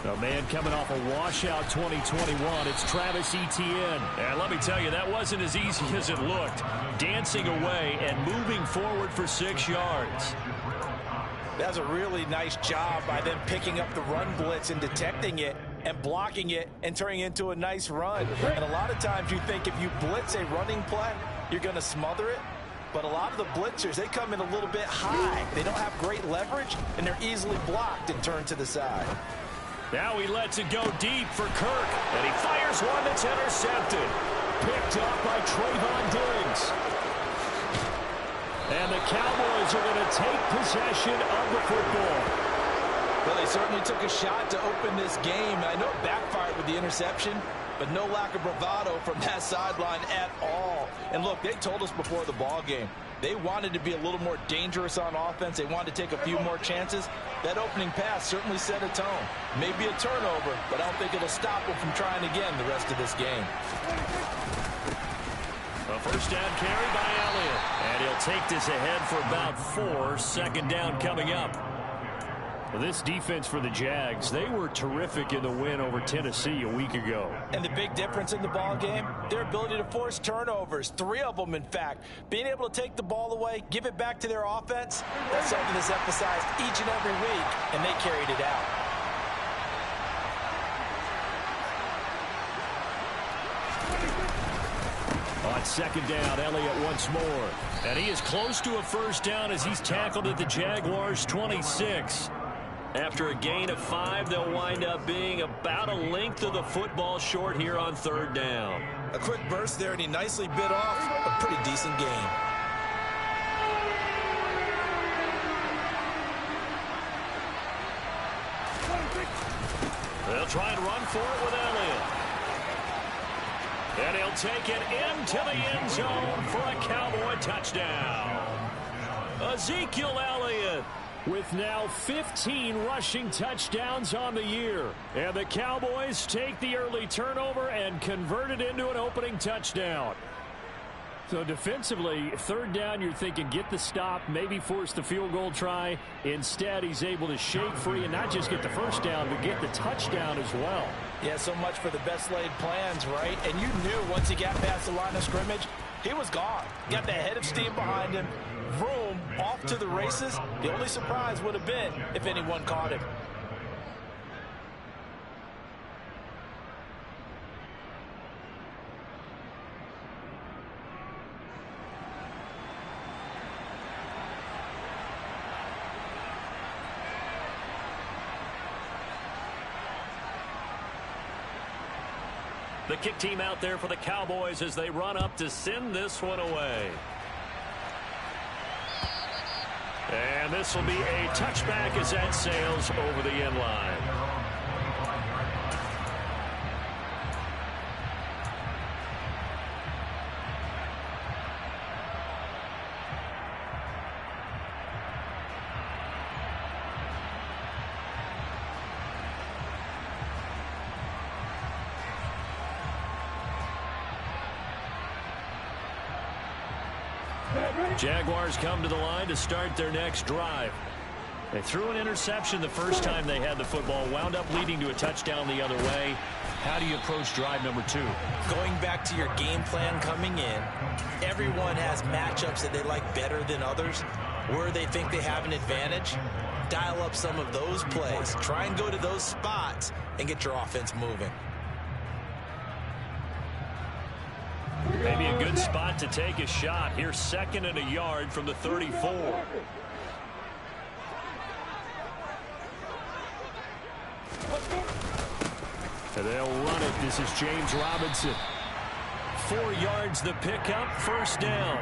A man coming off a washout 2021, it's Travis Etienne. And let me tell you, that wasn't as easy as it looked. Dancing away and moving forward for 6 yards. That's a really nice job by them picking up the run blitz and detecting it and blocking it and turning it into a nice run. And a lot of times you think if you blitz a running play, you're going to smother it. But a lot of the blitzers, they come in a little bit high. They don't have great leverage, and they're easily blocked and turned to the side. Now he lets it go deep for Kirk, and he fires one that's intercepted. Picked up by Trayvon Diggs. And the Cowboys are going to take possession of the football. Well, they certainly took a shot to open this game. I know it backfired with the interception, but no lack of bravado from that sideline at all. And look, they told us before the ball game, they wanted to be a little more dangerous on offense. They wanted to take a few more chances. That opening pass certainly set a tone. Maybe a turnover, but I don't think it'll stop them from trying again the rest of this game. A first down carry by Elliott. And he'll take this ahead for about 4. Second down coming up. Well, this defense for the Jags, they were terrific in the win over Tennessee a week ago. And the big difference in the ball game, their ability to force turnovers, 3 of them in fact. Being able to take the ball away, give it back to their offense, that's something that's emphasized each and every week, and they carried it out. On second down, Elliott once more. And he is close to a first down as he's tackled at the Jaguars' 26. After a gain of 5, they'll wind up being about a length of the football short here on third down. A quick burst there, and he nicely bit off a pretty decent gain. They'll try and run for it with Elliott. And he'll take it into the end zone for a Cowboy touchdown. Ezekiel Elliott with now 15 rushing touchdowns on the year. And the Cowboys take the early turnover and convert it into an opening touchdown. So defensively, third down, you're thinking get the stop, maybe force the field goal try. Instead, he's able to shake free and not just get the first down, but get the touchdown as well. Yeah, so much for the best laid plans, right? And you knew once he got past the line of scrimmage, he was gone. Got the head of steam behind him. Vroom, off to the races. The only surprise would have been if anyone caught him. The kick team out there for the Cowboys as they run up to send this one away. And this will be a touchback as that sails over the end line. Jaguars come to the line to start their next drive. They threw an interception the first time they had the football, wound up leading to a touchdown the other way. How do you approach drive number 2? Going back to your game plan coming in, everyone has matchups that they like better than others. Where they think they have an advantage, dial up some of those plays. Try and go to those spots and get your offense moving. Maybe a good spot to take a shot. Here's 2nd and a yard from the 34. And they'll run it. This is James Robinson. 4 yards the pickup, first down.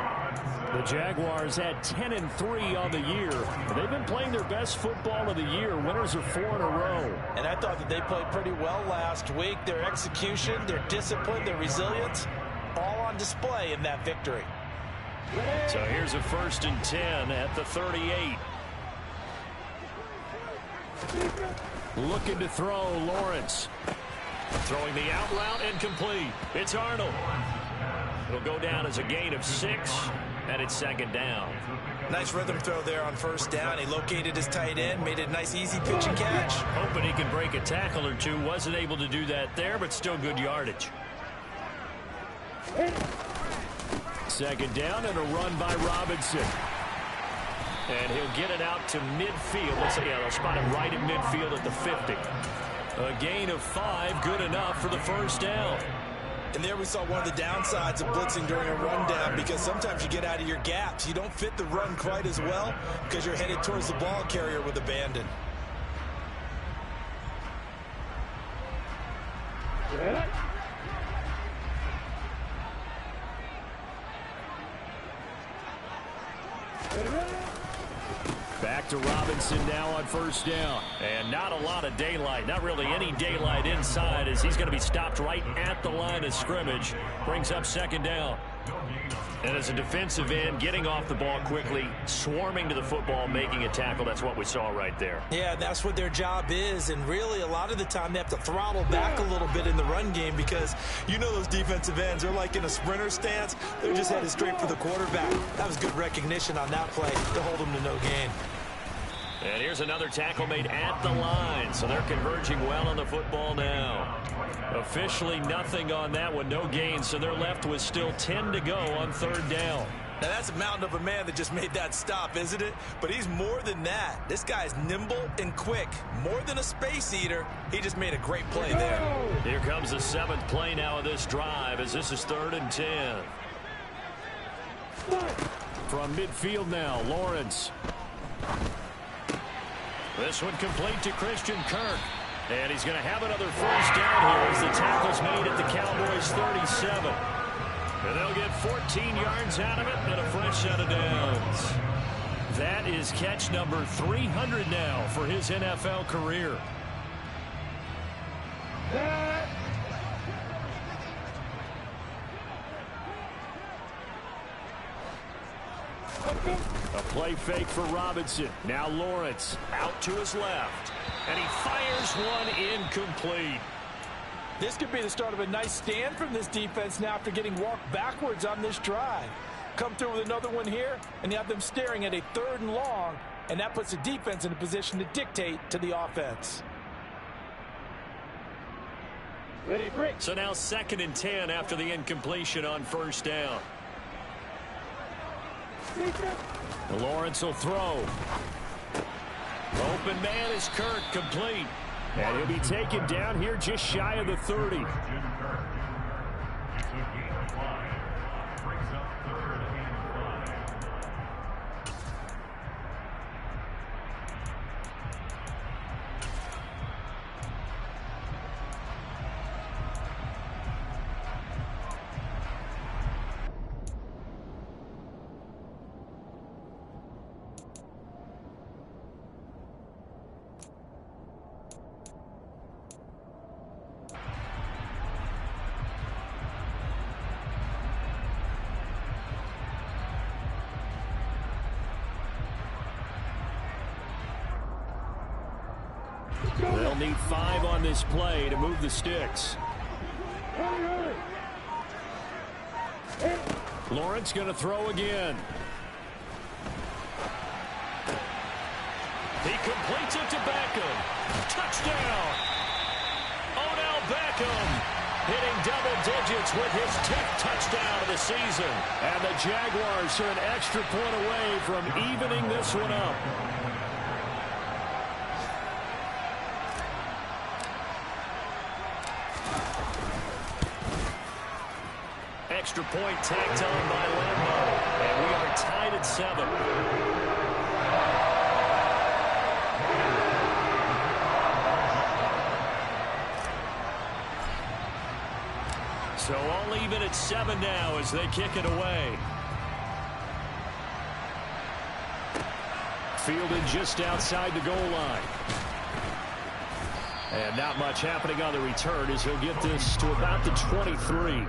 The Jaguars had 10-3 on the year. They've been playing their best football of the year. Winners are 4 in a row. And I thought that they played pretty well last week. Their execution, their discipline, their resilience, all on display in that victory. So here's a 1st and 10 at the 38. Looking to throw, Lawrence. Throwing the out route and complete. It's Arnold. It'll go down as a gain of 6, and it's second down. Nice rhythm throw there on first down. He located his tight end, made it a nice easy pitch and catch. Hoping he can break a tackle or two. Wasn't able to do that there, but still good yardage. Second down and a run by Robinson. And he'll get it out to midfield. Let's see, they'll spot him right at midfield at the 50. A gain of 5, good enough for the first down. And there we saw one of the downsides of blitzing during a rundown, because sometimes you get out of your gaps. You don't fit the run quite as well because you're headed towards the ball carrier with abandon. Back to Robinson now on first down. And not a lot of daylight. Not really any daylight inside, as he's going to be stopped right at the line of scrimmage. Brings up second down. And as a defensive end, getting off the ball quickly, swarming to the football, making a tackle. That's what we saw right there. Yeah, that's what their job is. And really, a lot of the time, they have to throttle back a little bit in the run game, because you know those defensive ends, they're like in a sprinter stance. They're just headed straight for the quarterback. That was good recognition on that play to hold them to no gain. And here's another tackle made at the line. So they're converging well on the football now. Officially nothing on that one. No gain. So they're left with still 10 to go on third down. Now, that's a mountain of a man that just made that stop, isn't it? But he's more than that. This guy's nimble and quick. More than a space eater. He just made a great play there. Here comes the 7th play now of this drive, as this is 3rd and 10. From midfield now, Lawrence. This one complete to Christian Kirk. And he's going to have another first down here as the tackle's made at the Cowboys' 37. And they'll get 14 yards out of it and a fresh set of downs. That is catch number 300 now for his NFL career. A play fake for Robinson. Now Lawrence out to his left. And he fires one incomplete. This could be the start of a nice stand from this defense now after getting walked backwards on this drive. Come through with another one here, and you have them staring at a 3rd and long, and that puts the defense in a position to dictate to the offense. So now 2nd and 10 after the incompletion on first down. Lawrence will throw. Open man is Kirk, complete. And he'll be taken down here just shy of the 30. They'll need 5 on this play to move the sticks. Lawrence going to throw again. He completes it to Beckham. Touchdown! Odell Beckham hitting double digits with his 10th touchdown of the season. And the Jaguars are an extra point away from evening this one up. Extra point tacked on by Lambo. And we are tied at 7. So all even at 7 now as they kick it away. Fielded just outside the goal line. And not much happening on the return as he'll get this to about the 23.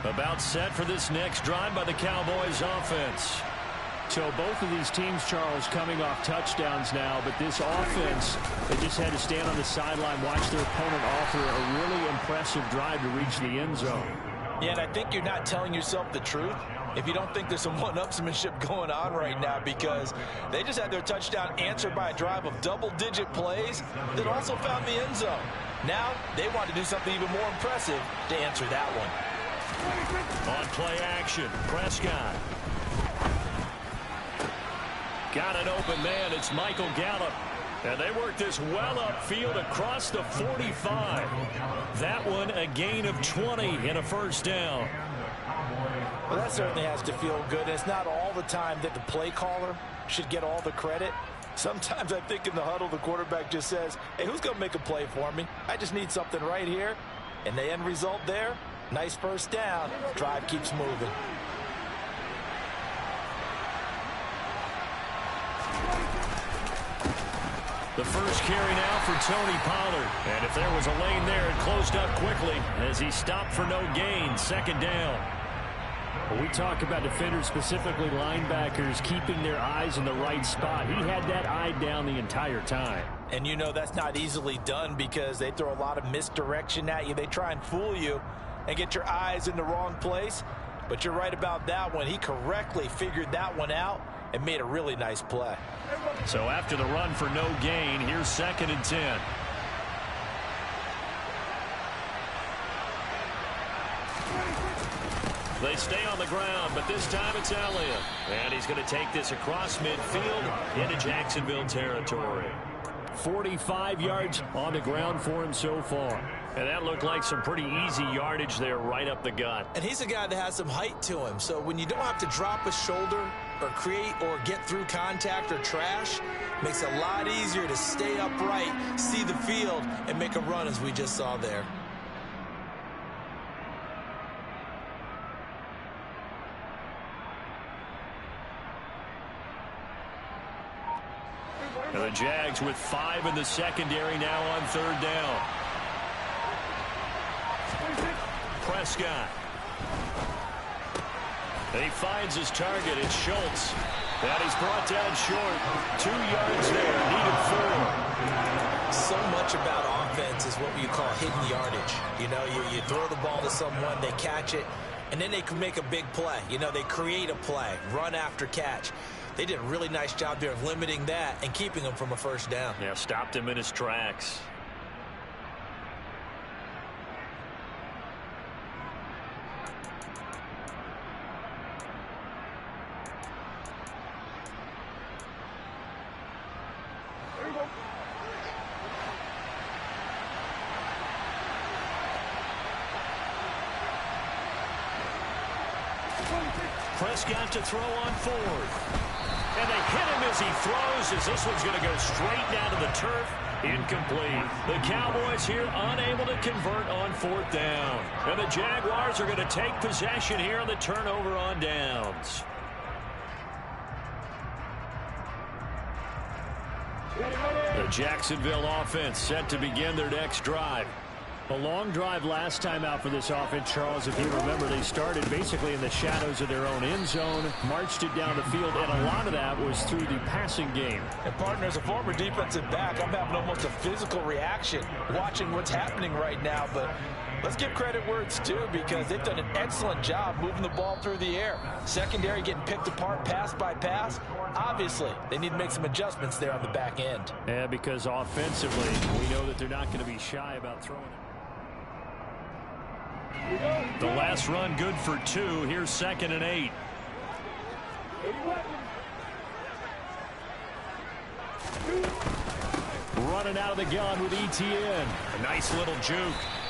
About set for this next drive by the Cowboys offense. So both of these teams, Charles, coming off touchdowns now, but this offense, they just had to stand on the sideline, watch their opponent offer a really impressive drive to reach the end zone. Yeah, and I think you're not telling yourself the truth if you don't think there's some one-upsmanship going on right now, because they just had their touchdown answered by a drive of double-digit plays that also found the end zone. Now they want to do something even more impressive to answer that one. On play action, Prescott. Got an open man. It's Michael Gallup. And they work this well upfield across the 45. That one a gain of 20 and a first down. Well, that certainly has to feel good. And it's not all the time that the play caller should get all the credit. Sometimes I think in the huddle the quarterback just says, hey, who's going to make a play for me? I just need something right here. And the end result there, nice first down. Drive keeps moving. The first carry now for Tony Pollard. And if there was a lane there, it closed up quickly as he stopped for no gain. Second down. When we talk about defenders, specifically linebackers, keeping their eyes in the right spot, he had that eye down the entire time. And you know that's not easily done because they throw a lot of misdirection at you. They try and fool you and get your eyes in the wrong place. But you're right about that one. He correctly figured that one out and made a really nice play. So after the run for no gain, here's 2nd and 10. They stay on the ground, but this time it's Elliott. And he's going to take this across midfield into Jacksonville territory. 45 yards on the ground for him so far. And that looked like some pretty easy yardage there right up the gut. And he's a guy that has some height to him. So when you don't have to drop a shoulder or create or get through contact or trash, makes it a lot easier to stay upright, see the field, and make a run as we just saw there. And the Jags with 5 in the secondary now on 3rd down. Prescott. And he finds his target. It's Schultz. And he's brought down short. 2 yards there. Needed 4. So much about offense is what you call hidden yardage. You know, you throw the ball to someone, they catch it, and then they can make a big play. You know, they create a play, run after catch. They did a really nice job there of limiting that and keeping him from a first down. Yeah, stopped him in his tracks. Prescott to throw on 4th. And they hit him as he throws, as this one's going to go straight down to the turf. Incomplete. The Cowboys here unable to convert on 4th down. And the Jaguars are going to take possession here on the turnover on downs. The Jacksonville offense set to begin their next drive. A long drive last time out for this offense, Charles. If you remember, they started basically in the shadows of their own end zone, marched it down the field, and a lot of that was through the passing game. And partner, as a former defensive back, I'm having almost a physical reaction watching what's happening right now. But let's give credit where it's due, because they've done an excellent job moving the ball through the air. Secondary getting picked apart pass by pass. Obviously, they need to make some adjustments there on the back end. Yeah, because offensively, we know that they're not going to be shy about throwing it. The last run good for 2. Here's 2nd and 8. Running out of the gun with ETN. A nice little juke.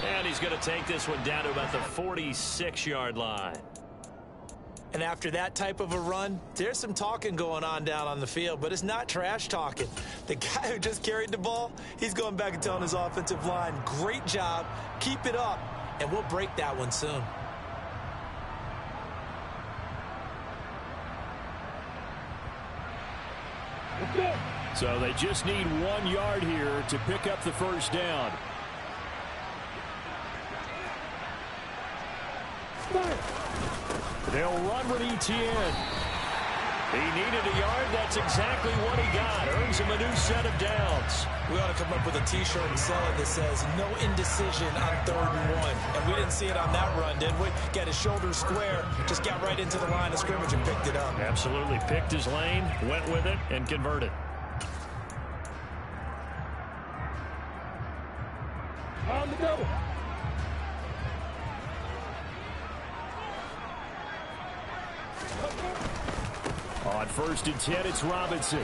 And he's going to take this one down to about the 46-yard line. And after that type of a run, there's some talking going on down on the field, but it's not trash talking. The guy who just carried the ball, he's going back and telling his offensive line, great job, keep it up, and we'll break that one soon. So they just need 1 yard here to pick up the first down. They'll run with Etienne. He needed a yard. That's exactly what he got. Earns him a new set of downs. We ought to come up with a T-shirt and sell it that says, no indecision on 3rd and 1. And we didn't see it on that run, did we? Got his shoulders square, just got right into the line of scrimmage and picked it up. Absolutely. Picked his lane, went with it, and converted. On the go. On 1st and 10, it's Robinson.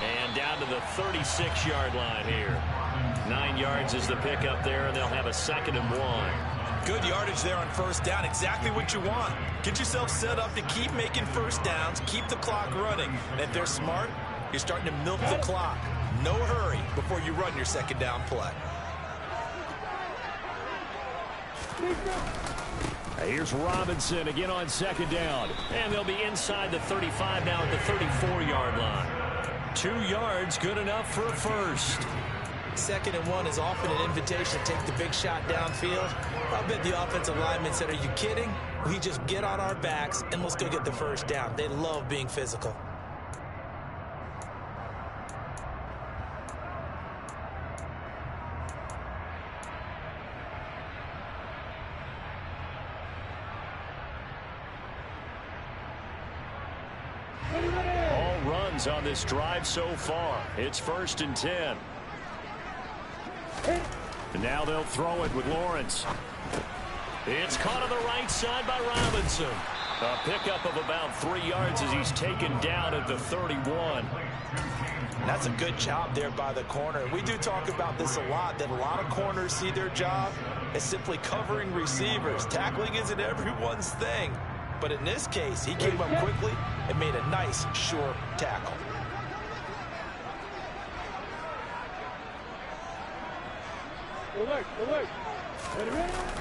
And down to the 36-yard line here. 9 yards is the pickup there, and they'll have a 2nd and 1. Good yardage there on 1st down. Exactly what you want. Get yourself set up to keep making 1st downs, keep the clock running. And if they're smart, you're starting to milk the clock. No hurry before you run your 2nd down play. Here's Robinson again on 2nd down. And they'll be inside the 35 now at the 34-yard line. 2 yards, good enough for a 1st. 2nd and 1 is often an invitation to take the big shot downfield. I bet the offensive lineman said, are you kidding? We just get on our backs and let's go get the 1st down. They love being physical. All runs on this drive so far. It's 1st and 10. And now they'll throw it with Lawrence. It's caught on the right side by Robinson. A pickup of about 3 yards as he's taken down at the 31. That's a good job there by the corner. We do talk about this a lot, that a lot of corners see their job as simply covering receivers. Tackling isn't everyone's thing. But in this case, he came up quickly and made a nice, sure tackle.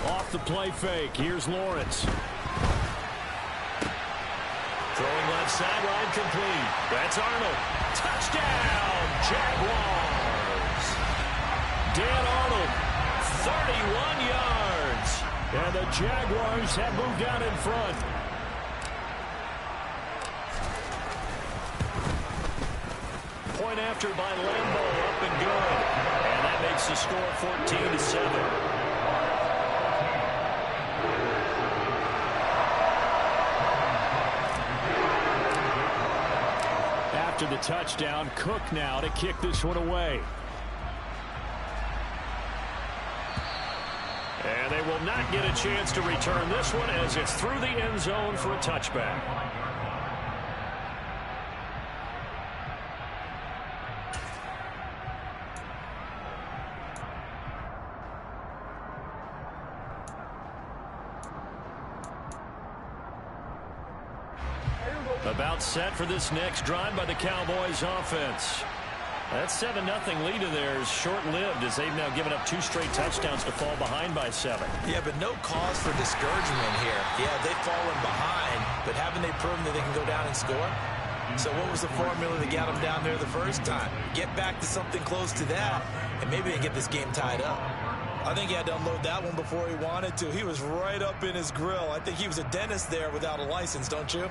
Off the play fake. Here's Lawrence. Throwing left sideline complete. That's Arnold. Touchdown, Jaguars. Dan Arnold, 31 yards. And the Jaguars have moved out in front. Point after by Lambeau, up and good. And that makes the score 14-7. After the touchdown, Cook now to kick this one away. And they will not get a chance to return this one as it's through the end zone for a touchback. About set for this next drive by the Cowboys offense. That 7-0 lead of theirs short-lived as they've now given up 2 straight touchdowns to fall behind by 7. Yeah, but no cause for discouragement here. Yeah, they've fallen behind, but haven't they proven that they can go down and score? So what was the formula that got them down there the first time? Get back to something close to that, and maybe they get this game tied up. I think he had to unload that one before he wanted to. He was right up in his grill. I think he was a dentist there without a license, don't you?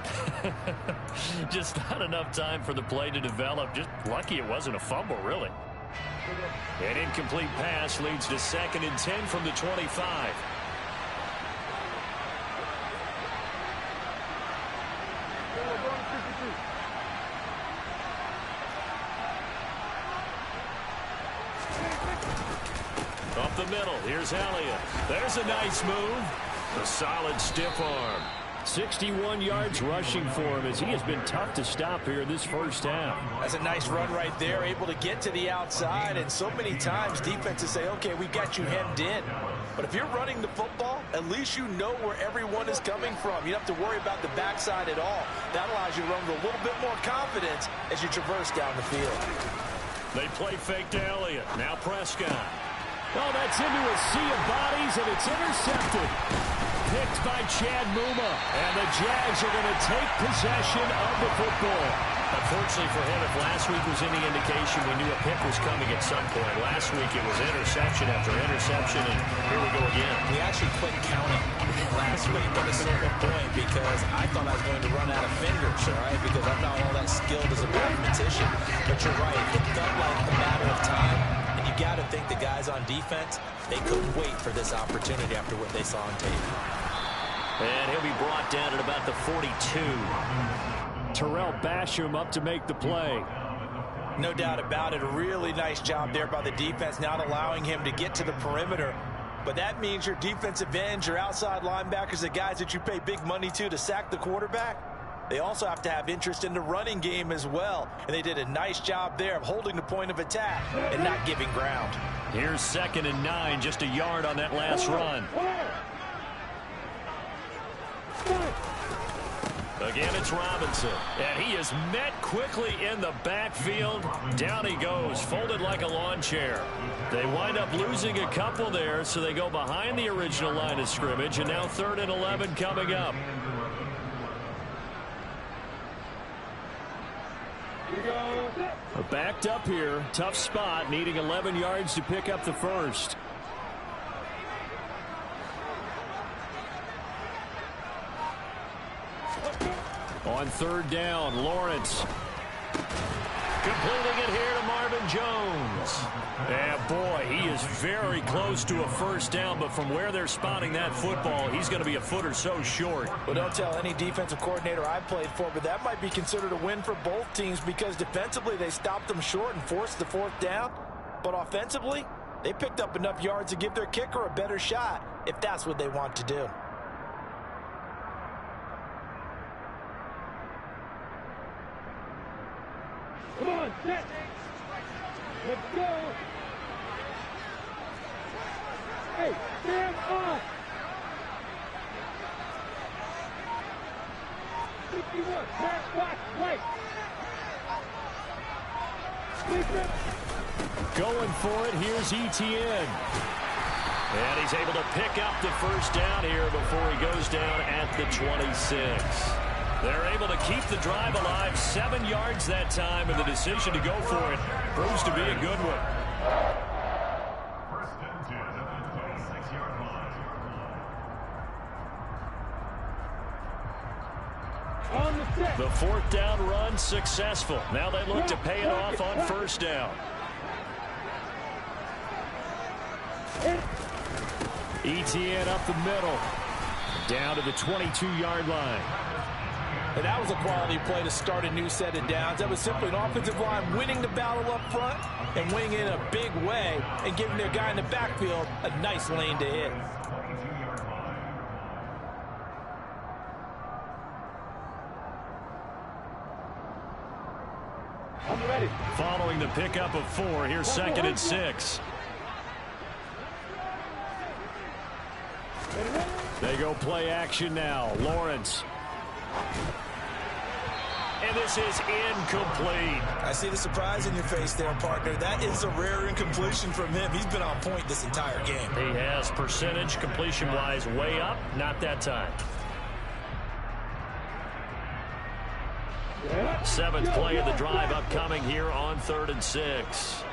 Just not enough time for the play to develop. Just lucky it wasn't a fumble, really. An incomplete pass leads to 2nd and 10 from the 25. Up the middle, here's Elliott. There's a nice move. A solid stiff arm. 61 yards rushing for him as he has been tough to stop here this first half. That's a nice run right there, able to get to the outside. And so many times defenses say, okay, we got you hemmed in. But if you're running the football, at least you know where everyone is coming from. You don't have to worry about the backside at all. That allows you to run with a little bit more confidence as you traverse down the field. They play fake to Elliott. Now Prescott. Oh, that's into a sea of bodies, and it's intercepted. Picked by Chad Muma. And the Jags are going to take possession of the football. Unfortunately for him, if last week was any indication, we knew a pick was coming at some point. Last week it was interception after interception, and here we go again. We actually quit counting last week at a certain point because I thought I was going to run out of fingers, all right, because I'm not all that skilled as a mathematician. But you're right. It felt like a matter of time, and you got to think the guys on defense, they couldn't wait for this opportunity after what they saw on tape. And he'll be brought down at about the 42. Terrell Basham up to make the play. No doubt about it. A really nice job there by the defense, not allowing him to get to the perimeter. But that means your defensive ends, your outside linebackers, the guys that you pay big money to sack the quarterback, they also have to have interest in the running game as well. And they did a nice job there of holding the point of attack and not giving ground. Here's 2nd and 9, just a yard on that last run. Again, it's Robinson, and he is met quickly in the backfield. Down he goes, folded like a lawn chair. They wind up losing a couple there, so they go behind the original line of scrimmage, and now 3rd and 11 coming up. Backed up here, tough spot, needing 11 yards to pick up the first. On 3rd down, Lawrence. Completing it here to Marvin Jones. And boy, he is very close to a first down, but from where they're spotting that football, he's going to be a foot or so short. Well, don't tell any defensive coordinator I've played for, but that might be considered a win for both teams because defensively they stopped them short and forced the 4th down. But offensively, they picked up enough yards to give their kicker a better shot if that's what they want to do. Come on, set. Let's go. Hey, stand off. 51, pass, watch, wait. Going for it, here's Etienne. And he's able to pick up the first down here before he goes down at the 26. They're able to keep the drive alive, 7 yards that time, and the decision to go for it proves to be a good one. First and 10 at the 26-yard line. On the set. The 4th down run successful. Now they look to pay it off on first down. Etienne up the middle. Down to the 22-yard line. And that was a quality play to start a new set of downs. That was simply an offensive line winning the battle up front and winning in a big way and giving their guy in the backfield a nice lane to hit. I'm ready. Following the pickup of 4, here's 2nd and 6. They go play action now. Lawrence. And this is incomplete. I see the surprise in your face there, partner. That is a rare incompletion from him. He's been on point this entire game. He has percentage completion-wise way up. Not that time. 7th play of the drive upcoming here on 3rd and 6.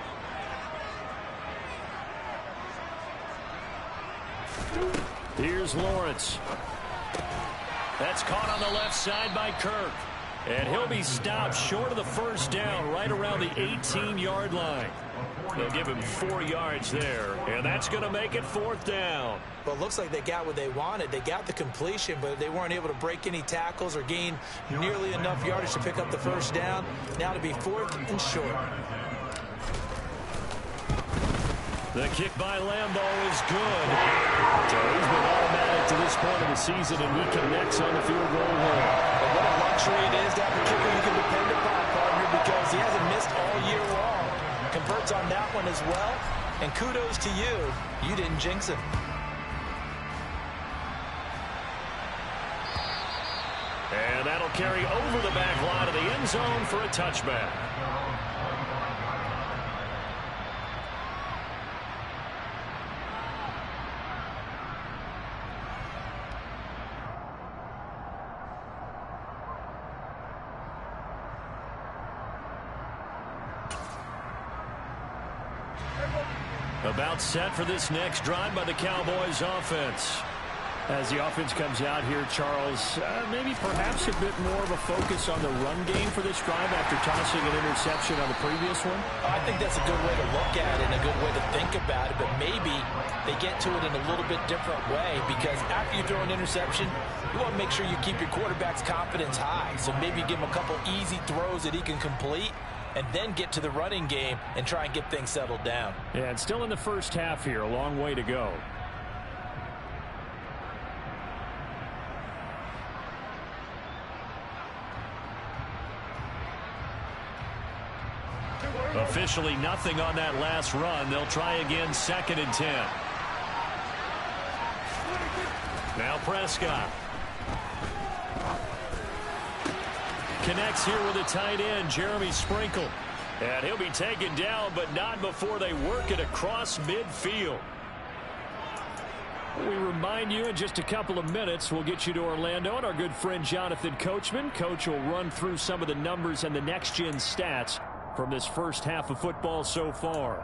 Here's Lawrence. That's caught on the left side by Kirk. And he'll be stopped short of the first down right around the 18-yard line. They'll give him 4 yards there. And that's going to make it 4th down. Well, it looks like they got what they wanted. They got the completion, but they weren't able to break any tackles or gain nearly enough yardage to pick up the first down. Now to be 4th and short. The kick by Lambeau is good. So he's been automatic to this point of the season, and he connects on the field goal line. And what a luxury it is to have a kicker you can depend upon, partner, because he hasn't missed all year long. Converts on that one as well. And kudos to you. You didn't jinx him. And that'll carry over the back line of the end zone for a touchback. About set for this next drive by the Cowboys offense. As the offense comes out here, Charles, maybe perhaps a bit more of a focus on the run game for this drive after tossing an interception on the previous one? I think that's a good way to look at it and a good way to think about it, but maybe they get to it in a little bit different way, because after you throw an interception, you want to make sure you keep your quarterback's confidence high. So maybe give him a couple easy throws that he can complete, and then get to the running game and try and get things settled down. Yeah, and still in the first half here, a long way to go. Officially nothing on that last run. They'll try again, 2nd and 10. Now Prescott. Connects here with a tight end, Jeremy Sprinkle. And he'll be taken down, but not before they work it across midfield. We remind you in just a couple of minutes, we'll get you to Orlando and our good friend Jonathan Coachman. Coach will run through some of the numbers and the next-gen stats from this first half of football so far.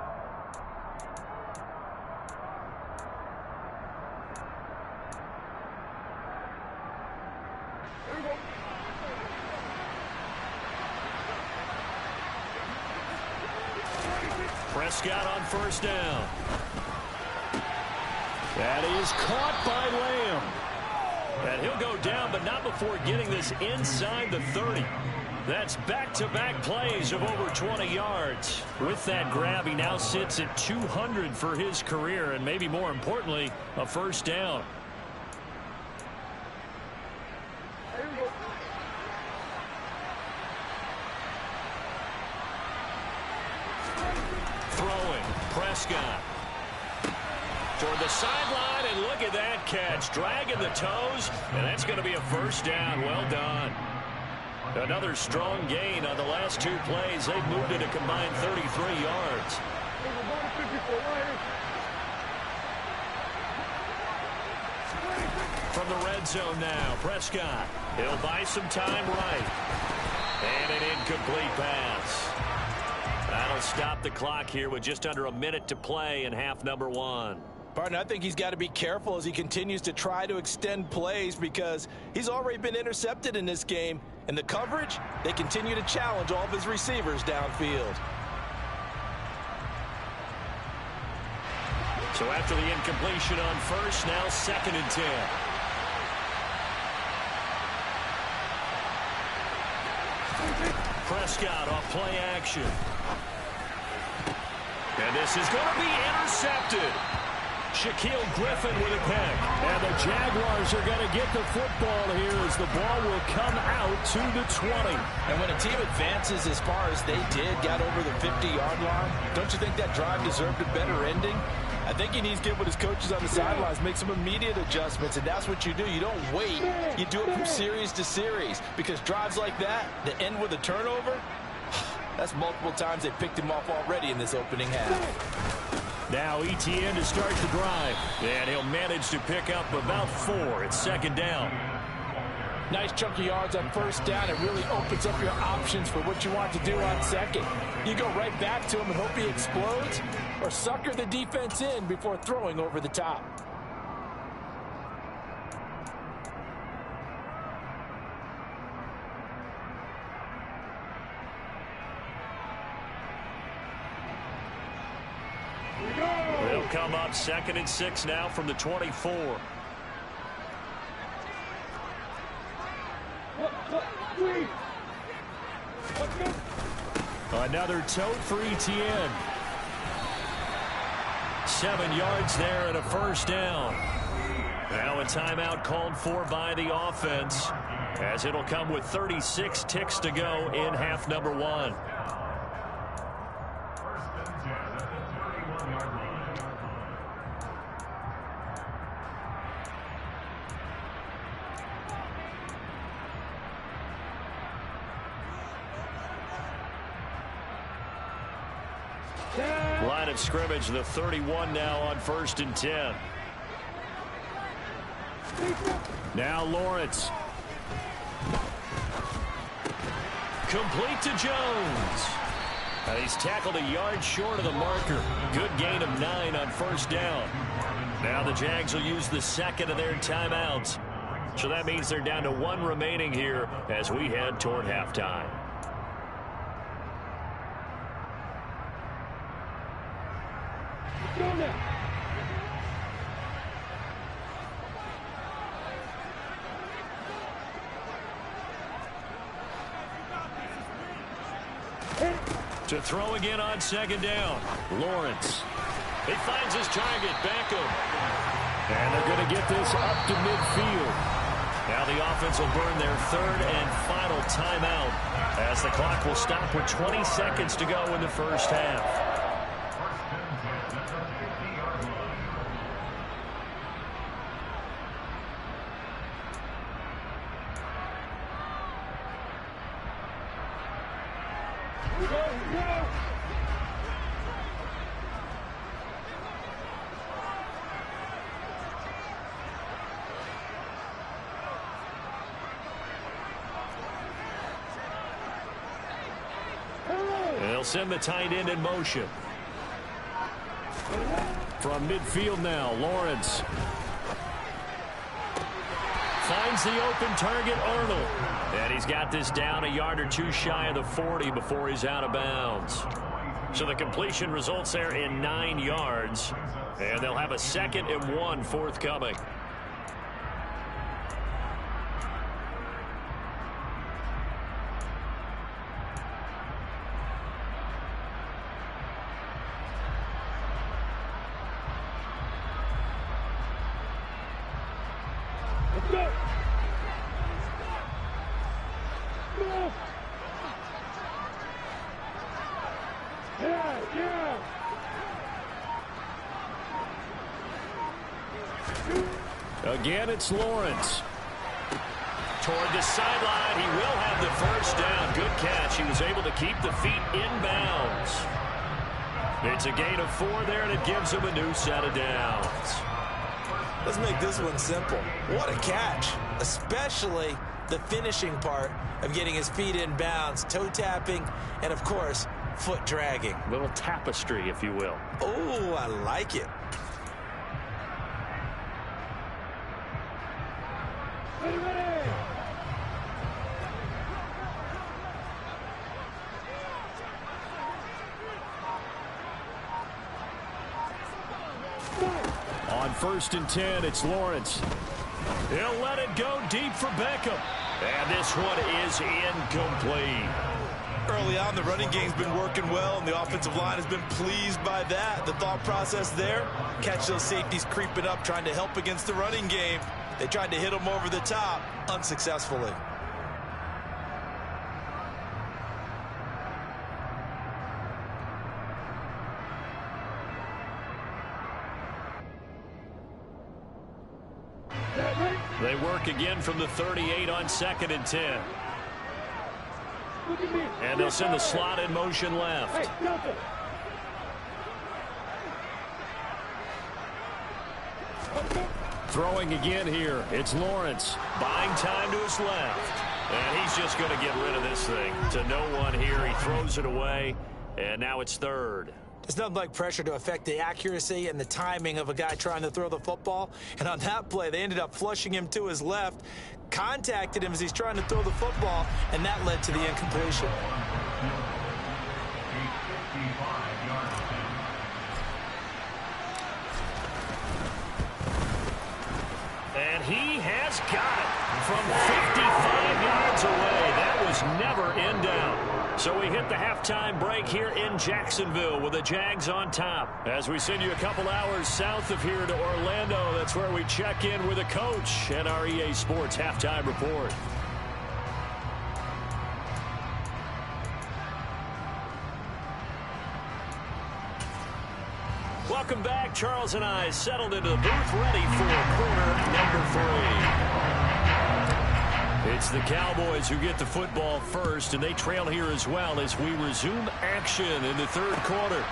Prescott on first down. That is caught by Lamb. And he'll go down, but not before getting this inside the 30. That's back-to-back plays of over 20 yards. With that grab, he now sits at 200 for his career, and maybe more importantly, a first down. Throwing, Prescott. Toward the sideline, and look at that catch. Dragging the toes, and that's going to be a first down. Well done. Another strong gain on the last 2 plays. They've moved it a combined 33 yards. From the red zone now, Prescott. He'll buy some time right. And an incomplete pass. That'll stop the clock here with just under a minute to play in half number 1. Partner, I think he's got to be careful as he continues to try to extend plays, because he's already been intercepted in this game. And the coverage, they continue to challenge all of his receivers downfield. So after the incompletion on first, now 2nd and 10. Prescott off play action. And this is going to be intercepted. Shaquille Griffin with a pick. And the Jaguars are going to get the football here as the ball will come out to the 20. And when a team advances as far as they did, got over the 50-yard line, don't you think that drive deserved a better ending? I think he needs to get with his coaches on the sidelines, make some immediate adjustments, and that's what you do. You don't wait. You do it from series to series, because drives like that end with a turnover, that's multiple times they picked him off already in this opening half. Now ETN to start the drive. And he'll manage to pick up about 4. It's 2nd down. Nice chunk of yards on first down. It really opens up your options for what you want to do on second. You go right back to him and hope he explodes, or sucker the defense in before throwing over the top. They'll come up 2nd and 6 now from the 24. Another tote for ETN. 7 yards there and a first down. Now a timeout called for by the offense, as it'll come with 36 ticks to go in half number 1. Line of scrimmage, the 31 now on 1st and 10. Now Lawrence. Complete to Jones. He's tackled a yard short of the marker. Good gain of 9 on first down. Now the Jags will use the second of their timeouts. So that means they're down to 1 remaining here as we head toward halftime. Go now. To throw again on second down. Lawrence. He finds his target, Beckham. And they're going to get this up to midfield. Now the offense will burn their third and final timeout as the clock will stop with 20 seconds to go in the first half. They'll send the tight end in motion. From midfield now, Lawrence. Finds the open target, Arnold. And he's got this down a yard or two shy of the 40 before he's out of bounds. So the completion results there in 9 yards. And they'll have a 2nd and 1 forthcoming. Again, it's Lawrence. Toward the sideline, he will have the first down. Good catch. He was able to keep the feet inbounds. It's a gain of 4 there, and it gives him a new set of downs. Let's make this one simple. What a catch, especially the finishing part of getting his feet in bounds, toe tapping, and, of course, foot dragging. A little tapestry, if you will. Oh, I like it. On 1st and 10, it's Lawrence. He'll let it go deep for Beckham. And this one is incomplete. Early on, the running game's been working well, and the offensive line has been pleased by that. The thought process there, catch those safeties creeping up, trying to help against the running game. They tried to hit them over the top, unsuccessfully. They work again from the 38 on 2nd and 10. And they'll send the slot in motion left. Throwing again here. It's Lawrence. Buying time to his left. And he's just going to get rid of this thing. To no one here. He throws it away. And now it's 3rd. There's nothing like pressure to affect the accuracy and the timing of a guy trying to throw the football. And on that play, they ended up flushing him to his left, contacted him as he's trying to throw the football, and that led to the incompletion. And he has got it from 55 yards away. That was never in doubt. So we hit the halftime break here in Jacksonville with the Jags on top. As we send you a couple hours south of here to Orlando, that's where we check in with the coach and our EA Sports halftime report. Welcome back. Charles and I settled into the booth ready for quarter number 3. It's the Cowboys who get the football first, and they trail here as well as we resume action in the 3rd quarter.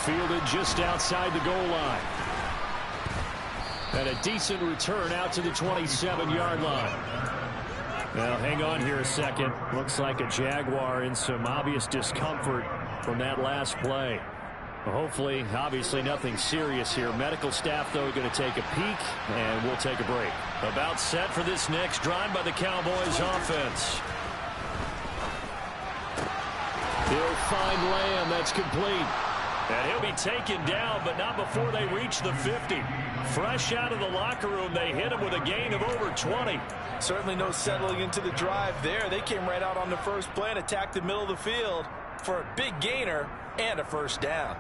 Fielded just outside the goal line. And a decent return out to the 27-yard line. Now, hang on here a second. Looks like a Jaguar in some obvious discomfort. from that last play. Well, hopefully, obviously nothing serious here. Medical staff, though, going to take a peek, and we'll take a break. About set for this next drive by the Cowboys offense. He'll find Lamb. That's complete. And he'll be taken down, but not before they reach the 50. Fresh out of the locker room, they hit him with a gain of over 20. Certainly no settling into the drive there. They came right out on the first play and attacked the middle of the field for a big gainer and a first down.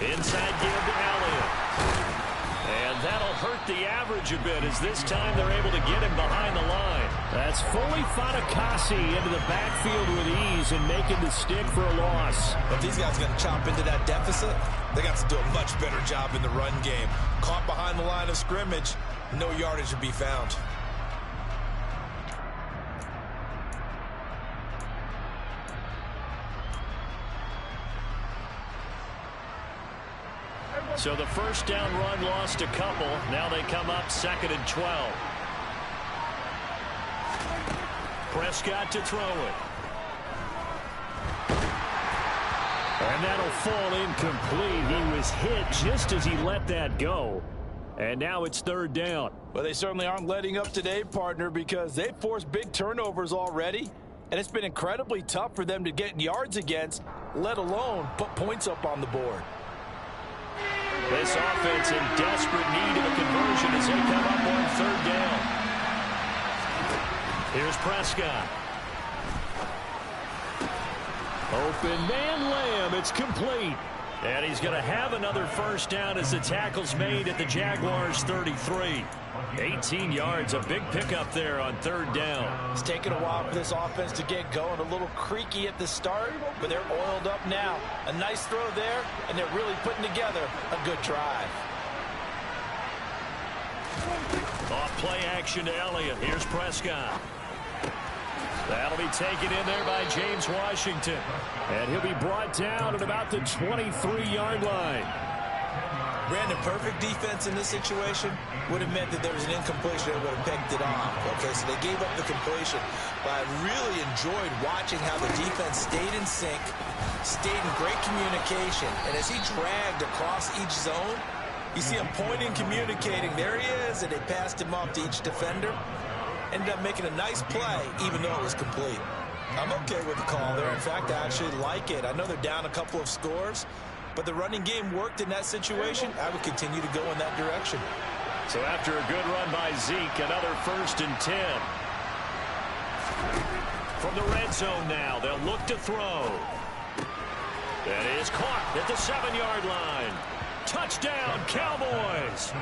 Inside give to Elliott. And that'll hurt the average a bit as this time they're able to get him behind the line. That's fully Fatukasi into the backfield with ease and making the stick for a loss. If these guys are going to chop into that deficit, they got to do a much better job in the run game. Caught behind the line of scrimmage, no yardage to be found. So the first down run lost a couple. Now they come up 2nd and 12. Prescott to throw it. And that'll fall incomplete. He was hit just as he let that go. And now it's 3rd down. Well, they certainly aren't letting up today, partner, because they've forced big turnovers already. And it's been incredibly tough for them to get yards against, let alone put points up on the board. This offense in desperate need of a conversion as they come up on 3rd down. Here's Prescott. Open man Lamb. It's complete. And he's going to have another first down as the tackle's made at the Jaguars' 33. 18 yards, a big pickup there on 3rd down. It's taken a while for this offense to get going. A little creaky at the start, but they're oiled up now. A nice throw there, and they're really putting together a good drive. Off play action to Elliott. Here's Prescott. That'll be taken in there by James Washington. And he'll be brought down at about the 23-yard line. Brandon, perfect defense in this situation would have meant that there was an incompletion that would have picked it off. Okay, so they gave up the completion. But I really enjoyed watching how the defense stayed in sync, stayed in great communication. And as he dragged across each zone, you see him pointing, communicating. There he is, and they passed him off to each defender. Ended up making a nice play, even though it was complete. I'm okay with the call there. In fact, I actually like it. I know they're down a couple of scores, but the running game worked in that situation. I would continue to go in that direction. So after a good run by Zeke, another 1st and 10. From the red zone now, they'll look to throw. That is caught at the 7-yard line. Touchdown, Cowboys.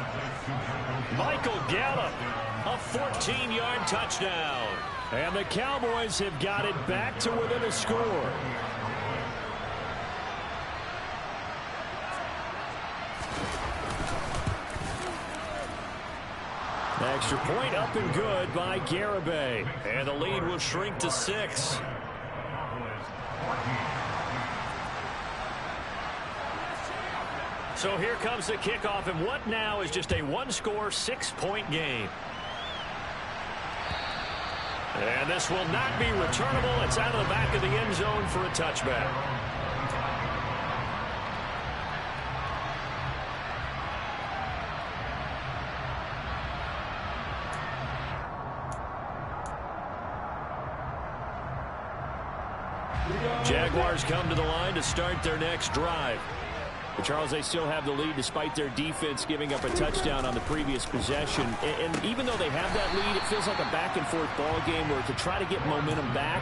Michael Gallup, a 14-yard touchdown. And the Cowboys have got it back to within a score. Extra point up and good by Garibay. And the lead will shrink to 6. So here comes the kickoff, and what now is just a 1-score, 6-point game. And this will not be returnable. It's out of the back of the end zone for a touchback. Jaguars come to the line to start their next drive. But Charles, they still have the lead despite their defense giving up a touchdown on the previous possession. And even though they have that lead, it feels like a back-and-forth ball game where to try to get momentum back,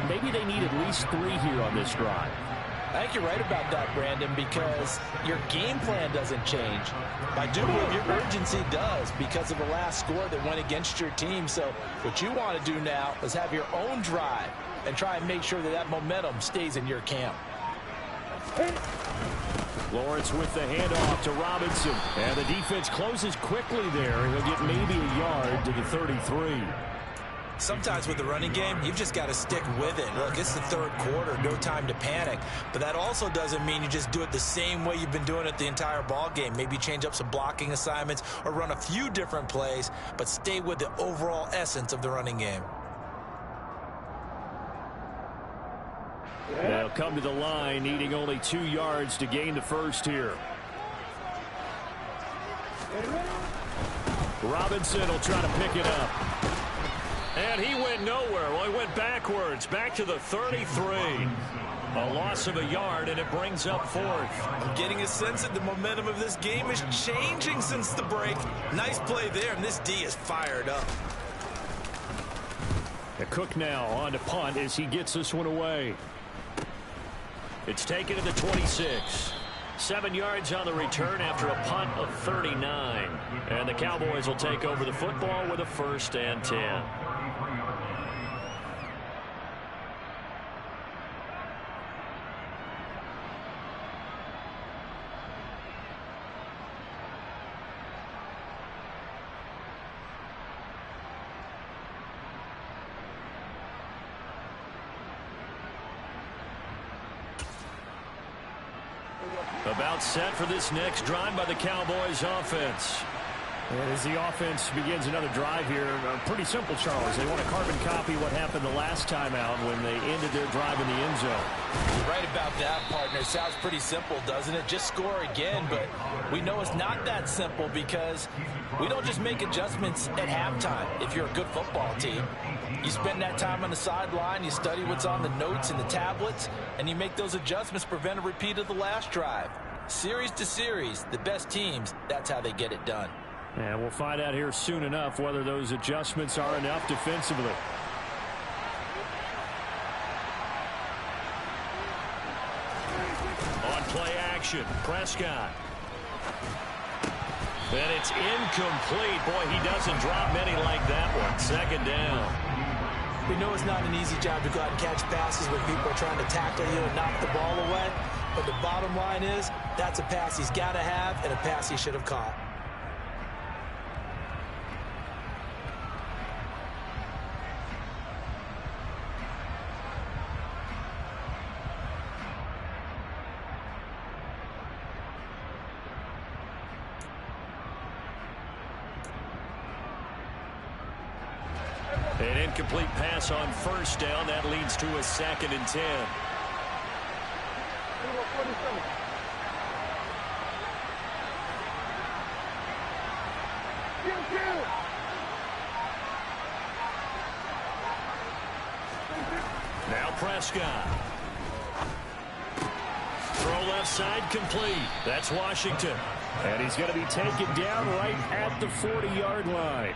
maybe they need at least 3 here on this drive. I think you're right about that, Brandon, because your game plan doesn't change. I do believe your urgency does because of the last score that went against your team. So what you want to do now is have your own drive and try and make sure that that momentum stays in your camp. Lawrence with the handoff to Robinson. And the defense closes quickly there. He'll get maybe a yard to the 33. Sometimes with the running game, you've just got to stick with it. Look, it's the third quarter, no time to panic. But that also doesn't mean you just do it the same way you've been doing it the entire ball game. Maybe change up some blocking assignments or run a few different plays, but stay with the overall essence of the running game. They'll come to the line, needing only 2 yards to gain the first here. Robinson will try to pick it up. And he went nowhere. Well, he went backwards, back to the 33. A loss of a yard, and it brings up 4th. I'm getting a sense that the momentum of this game is changing since the break. Nice play there, and this D is fired up. The Cook now on to punt as he gets this one away. It's taken to the 26. 7 yards on the return after a punt of 39. And the Cowboys will take over the football with a 1st and 10. About set for this next drive by the Cowboys offense. And as the offense begins another drive here, pretty simple, Charles. They want to carbon copy what happened the last time out when they ended their drive in the end zone. You're right about that, partner. Sounds pretty simple, doesn't it? Just score again, but we know it's not that simple because we don't just make adjustments at halftime if you're a good football team. You spend that time on the sideline, you study what's on the notes and the tablets, and you make those adjustments to prevent a repeat of the last drive. Series to series, the best teams, that's how they get it done. And we'll find out here soon enough whether those adjustments are enough defensively. On play action, Prescott. And it's incomplete. Boy, he doesn't drop many like that one. 2nd down. We know it's not an easy job to go out and catch passes when people are trying to tackle you and knock the ball away. But the bottom line is, that's a pass he's got to have and a pass he should have caught. An incomplete pass on 1st down. That leads to a 2nd and 10. Now Prescott. Throw left side complete. That's Washington. And he's going to be taken down right at the 40-yard line.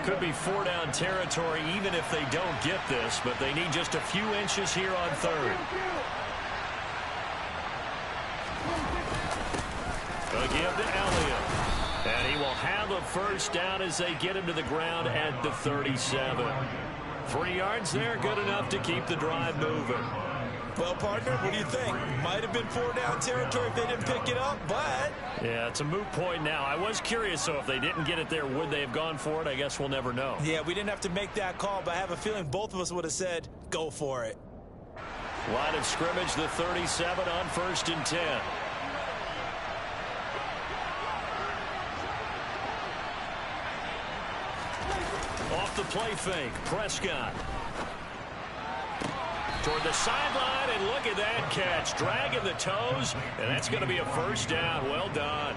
Could be 4-down territory even if they don't get this, but they need just a few inches here on 3rd. A give to Elliott. And he will have a 1st down as they get him to the ground at the 37. 3 yards there, good enough to keep the drive moving. Well, partner, what do you think? Might have been 4-down territory if they didn't pick it up, but... Yeah, it's a moot point now. I was curious, so if they didn't get it there, would they have gone for it? I guess we'll never know. Yeah, we didn't have to make that call, but I have a feeling both of us would have said, go for it. Line of scrimmage, the 37 on 1st and 10. Off the play fake, Prescott. Toward the sideline, and look at that catch. Dragging the toes, and that's going to be a 1st down. Well done.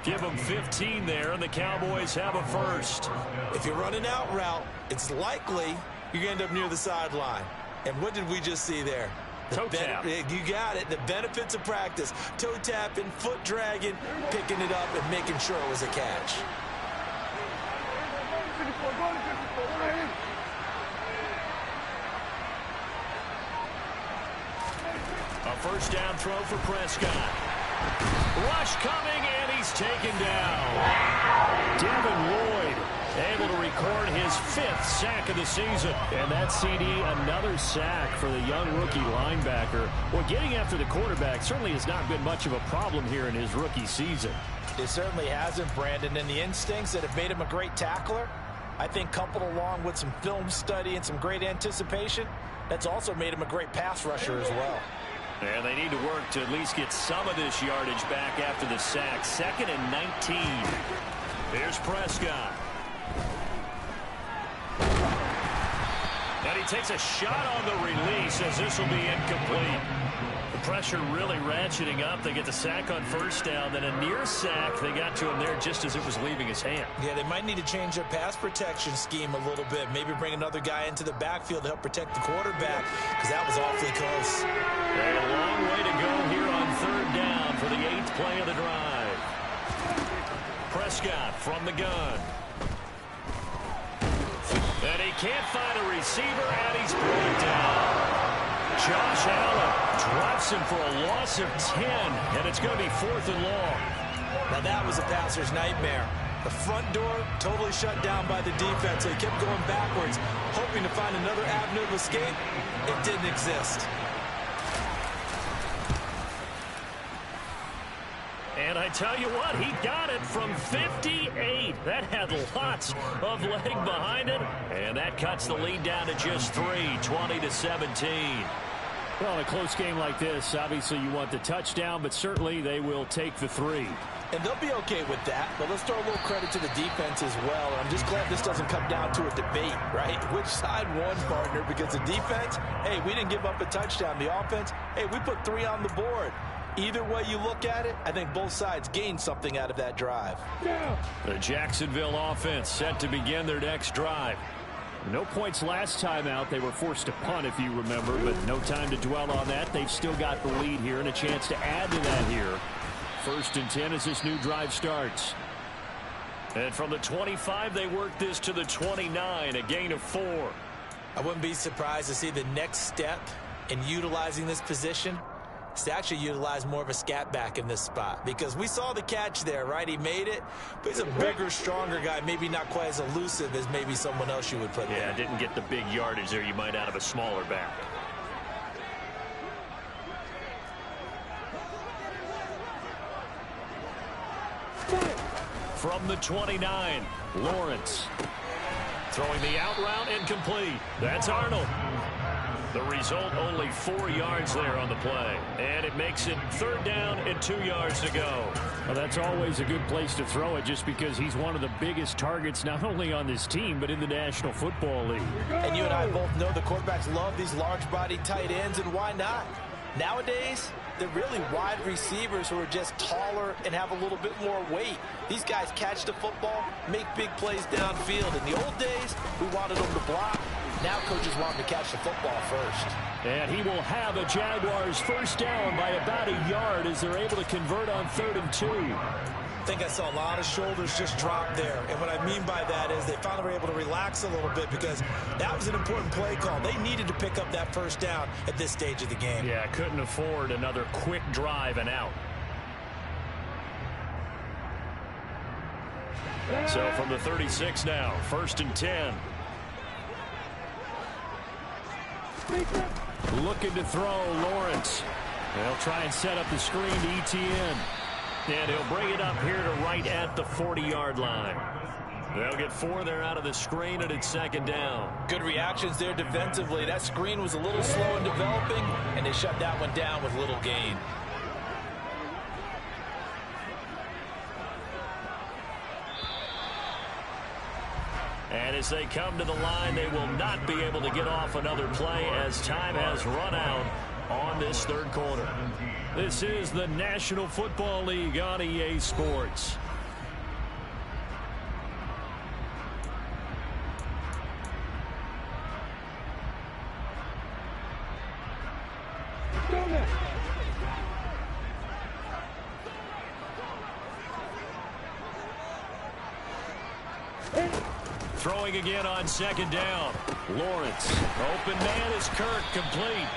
Give them 15 there, and the Cowboys have a 1st. If you're running out route, it's likely you're going to end up near the sideline. And what did we just see there? Toe tap. You got it. The benefits of practice. Toe tapping, foot dragging, picking it up, and making sure it was a catch. A 1st down throw for Prescott. Rush coming, and he's taken down. Devin Lloyd able to record his 5th sack of the season. And that CD, another sack for the young rookie linebacker. Well, getting after the quarterback certainly has not been much of a problem here in his rookie season. It certainly hasn't, Brandon. And the instincts that have made him a great tackler, I think coupled along with some film study and some great anticipation, that's also made him a great pass rusher as well. And they need to work to at least get some of this yardage back after the sack. 2nd and 19. Here's Prescott. And he takes a shot on the release as this will be incomplete. The pressure really ratcheting up. They get the sack on 1st down. Then a near sack. They got to him there just as it was leaving his hand. Yeah, they might need to change their pass protection scheme a little bit. Maybe bring another guy into the backfield to help protect the quarterback, because that was awfully close. And a long way to go here on 3rd down for the 8th play of the drive. Prescott from the gun. And he can't find a receiver, and he's brought down. Josh Allen drops him for a loss of 10, and it's going to be 4th and long. Now that was a passer's nightmare. The front door totally shut down by the defense. They kept going backwards, hoping to find another avenue of escape. It didn't exist. And I tell you what, he got it from 58. That had lots of leg behind it. And that cuts the lead down to just 3, 20-17. Well, in a close game like this, obviously you want the touchdown, but certainly they will take the 3. And they'll be okay with that, but let's throw a little credit to the defense as well. I'm just glad this doesn't come down to a debate, right? Which side won, partner? Because the defense, hey, we didn't give up a touchdown. The offense, hey, we put 3 on the board. Either way you look at it, I think both sides gained something out of that drive. The Jacksonville offense set to begin their next drive. No points last time out. They were forced to punt, if you remember, but no time to dwell on that. They've still got the lead here and a chance to add to that here. 1st and 10 as this new drive starts. And from the 25, they work this to the 29, a gain of 4. I wouldn't be surprised to see the next step in utilizing this position is to actually utilize more of a scat back in this spot, because we saw the catch there, right? He made it, but he's a bigger, stronger guy, maybe not quite as elusive as maybe someone else you would put there. Yeah, didn't get the big yardage there you might out of a smaller back. From the 29, Lawrence. Throwing the out route incomplete. That's Arnold. The result, only 4 yards there on the play. And it makes it 3rd down and 2 yards to go. Well, that's always a good place to throw it, just because he's one of the biggest targets not only on this team but in the National Football League. And you and I both know the quarterbacks love these large-bodied tight ends, and why not? Nowadays, they're really wide receivers who are just taller and have a little bit more weight. These guys catch the football, make big plays downfield. In the old days, we wanted them to block. Now coaches want them to catch the football first. And he will have a Jaguars 1st down by about a yard as they're able to convert on 3rd and 2. I think I saw a lot of shoulders just drop there. And what I mean by that is they finally were able to relax a little bit, because that was an important play call. They needed to pick up that 1st down at this stage of the game. Yeah, couldn't afford another quick drive and out. So from the 36 now, 1st and 10. Looking to throw, Lawrence. They'll try and set up the screen to ETN. And he'll bring it up here to right at the 40-yard line. They'll get 4 there out of the screen, and it's 2nd down. Good reactions there defensively. That screen was a little slow in developing, and they shut that one down with little gain. And as they come to the line, they will not be able to get off another play as time has run out on this 3rd quarter. This is the National Football League on EA Sports. Throwing again on 2nd down. Lawrence. Open man is Kirk, complete.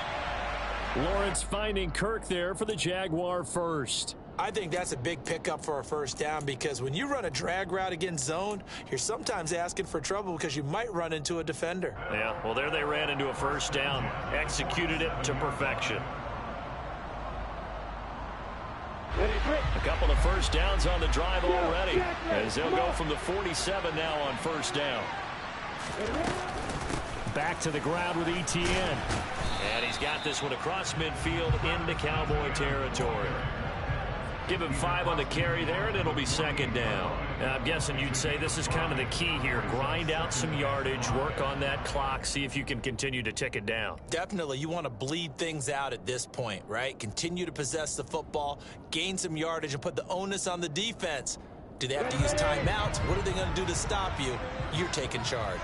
Lawrence finding Kirk there for the Jaguar 1st. I think that's a big pickup for a first down because when you run a drag route against zone, you're sometimes asking for trouble because you might run into a defender. Yeah, well, there they ran into a first down. Executed it to perfection. A couple of first downs on the drive already, as they'll go from the 47 now on first down. Back to the ground with ETN. And he's got this one across midfield into Cowboy territory. Give him 5 on the carry there, and it'll be second down. Now, I'm guessing you'd say this is kind of the key here. Grind out some yardage, work on that clock, see if you can continue to tick it down. Definitely, you want to bleed things out at this point, right? Continue to possess the football, gain some yardage, and put the onus on the defense. Do they have to use timeouts? What are they going to do to stop you? You're taking charge.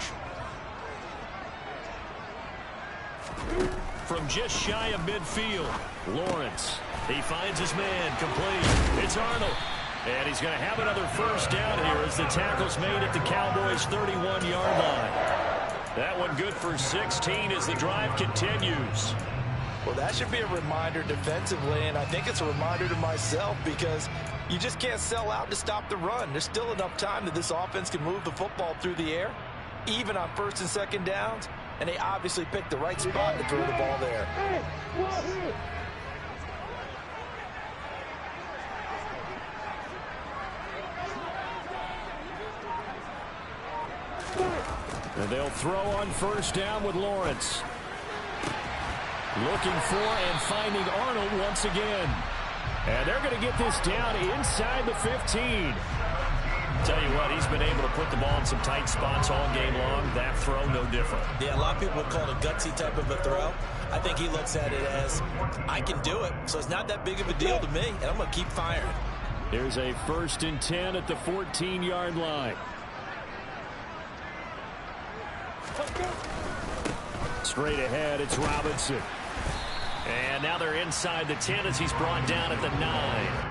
From just shy of midfield, Lawrence. He finds his man, complete. It's Arnold. And he's going to have another first down here as the tackle's made at the Cowboys' 31-yard line. That one good for 16 as the drive continues. Well, that should be a reminder defensively, and I think it's a reminder to myself because you just can't sell out to stop the run. There's still enough time that this offense can move the football through the air, even on first and second downs, and they obviously picked the right spot to throw the ball there. And they'll throw on first down with Lawrence. Looking for and finding Arnold once again. And they're going to get this down inside the 15. Tell you what, he's been able to put the ball in some tight spots all game long. That throw, no different. Yeah, a lot of people would call it a gutsy type of a throw. I think he looks at it as, I can do it, so it's not that big of a deal to me, and I'm going to keep firing. Here's a 1st and 10 at the 14-yard line. Straight ahead, it's Robinson. And now they're inside the 10 as he's brought down at the 9.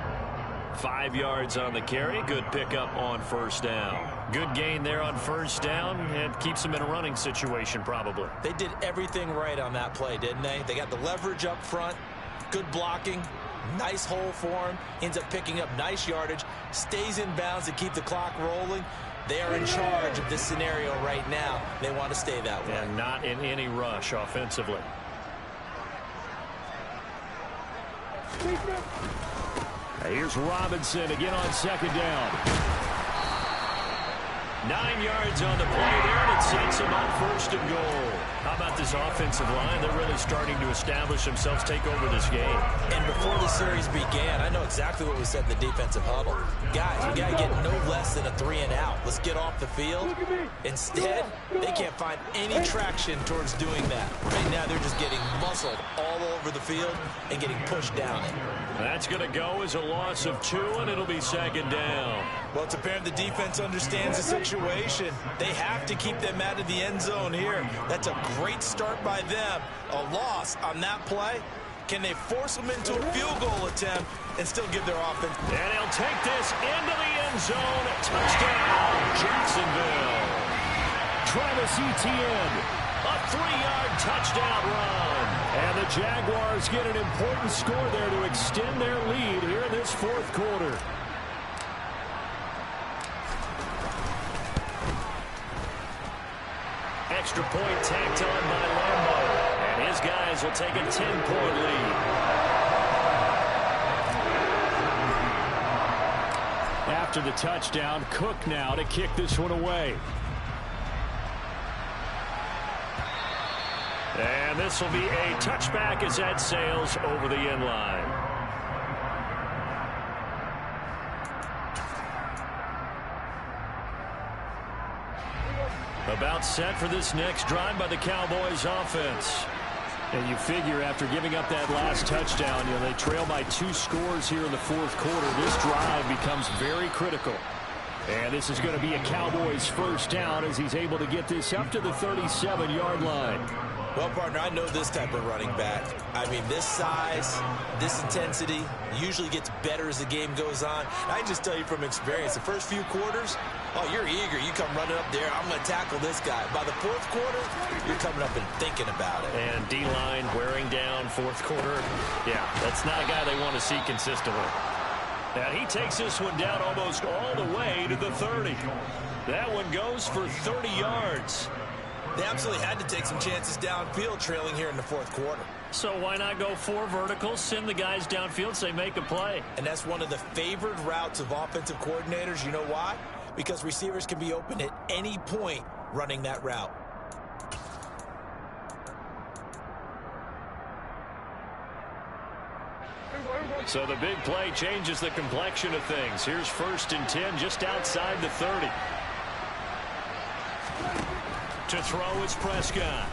5 yards on the carry. Good pickup on first down. Good gain there on first down and keeps them in a running situation probably. They did everything right on that play, didn't they? They got the leverage up front, good blocking, nice hole for him, ends up picking up nice yardage, stays in bounds to keep the clock rolling. They are in charge of this scenario right now. They want to stay that way. And not in any rush offensively. Here's Robinson again on second down. 9 yards on the play there, and it sets him on first and goal. How about this offensive line? They're really starting to establish themselves, take over this game. And before the series began, I know exactly what we said in the defensive huddle. Guys, we got to get no less than a 3 and out. Let's get off the field. Instead, they can't find any traction towards doing that. Right now, they're just getting muscled all over the field and getting pushed down it. That's going to go as a loss of 2, and it'll be second down. Well, it's apparent the defense understands the situation. They have to keep them out of the end zone here. That's a great start by them. A loss on that play. Can they force them into a field goal attempt and still give their offense? And he'll take this into the end zone. Touchdown, Jacksonville. Travis Etienne. A 3-yard touchdown run. And the Jaguars get an important score there to extend their lead here in this fourth quarter. Extra point tacked on by Lambo. And his guys will take a 10-point lead. After the touchdown, Cook now to kick this one away. And this will be a touchback as that sails over the end line. About set for this next drive by the Cowboys offense. And you figure after giving up that last touchdown, they trail by 2 scores here in the fourth quarter. This drive becomes very critical. And this is going to be a Cowboys first down as he's able to get this up to the 37-yard line. Well, partner, I know this type of running back. I mean, this size, this intensity usually gets better as the game goes on. I can just tell you from experience, the first few quarters, oh, you're eager. You come running up there, I'm going to tackle this guy. By the fourth quarter, you're coming up and thinking about it. And D-line wearing down fourth quarter. Yeah, that's not a guy they want to see consistently. And he takes this one down almost all the way to the 30. That one goes for 30 yards. They absolutely had to take some chances downfield trailing here in the fourth quarter. So why not go 4 verticals, send the guys downfield, say make a play. And that's one of the favored routes of offensive coordinators. You know why? Because receivers can be open at any point running that route. So the big play changes the complexion of things. Here's 1st and 10 just outside the 30. To throw is Prescott.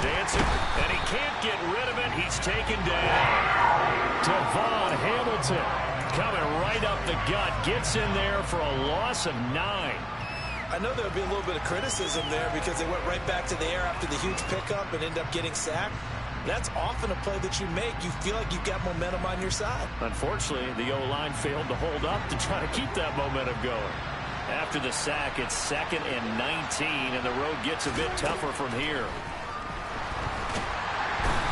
Dancing, and he can't get rid of it. He's taken down. Devon Hamilton Coming right up the gut. Gets in there for a loss of 9. I know there'll be a little bit of criticism there because they went right back to the air after the huge pickup and ended up getting sacked. That's often a play that you make. You feel like you've got momentum on your side. Unfortunately, the O-line failed to hold up to try to keep that momentum going. After the sack, it's 2nd and 19, and the road gets a bit tougher from here.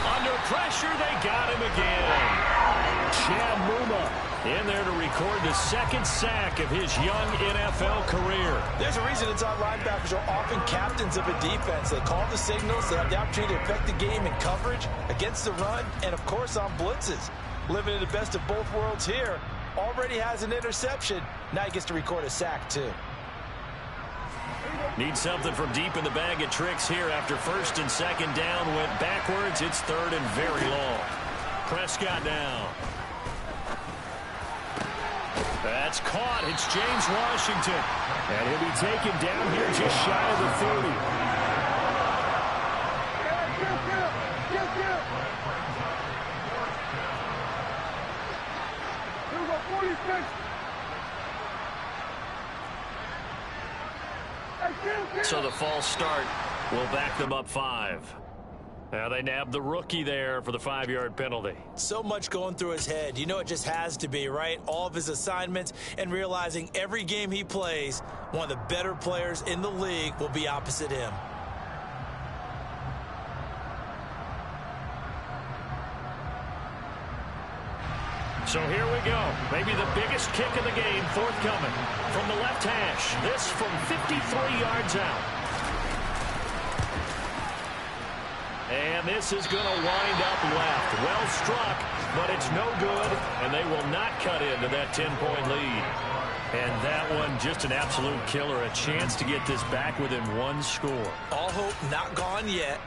Under pressure, they got him again. Chamuma in there to record the 2nd sack of his young NFL career. There's a reason inside linebackers are often captains of a defense. They call the signals. They have the opportunity to affect the game in coverage, against the run, and, of course, on blitzes. Living in the best of both worlds here. Already has an interception. Now he gets to record a sack, too. Need something from deep in the bag of tricks here after 1st and 2nd down. Went backwards. It's 3rd and very long. Prescott now. That's caught. It's James Washington. And he'll be taken down here just shy of the 30. So the false start will back them up 5. Now they nabbed the rookie there for the 5-yard penalty. So much going through his head. You know it just has to be, right? All of his assignments and realizing every game he plays, one of the better players in the league will be opposite him. So here we go. Maybe the biggest kick of the game forthcoming from the left hash. This from 53 yards out. And this is going to wind up left. Well struck, but it's no good, and they will not cut into that 10-point lead. And that one, just an absolute killer. A chance to get this back within 1 score. All hope not gone yet,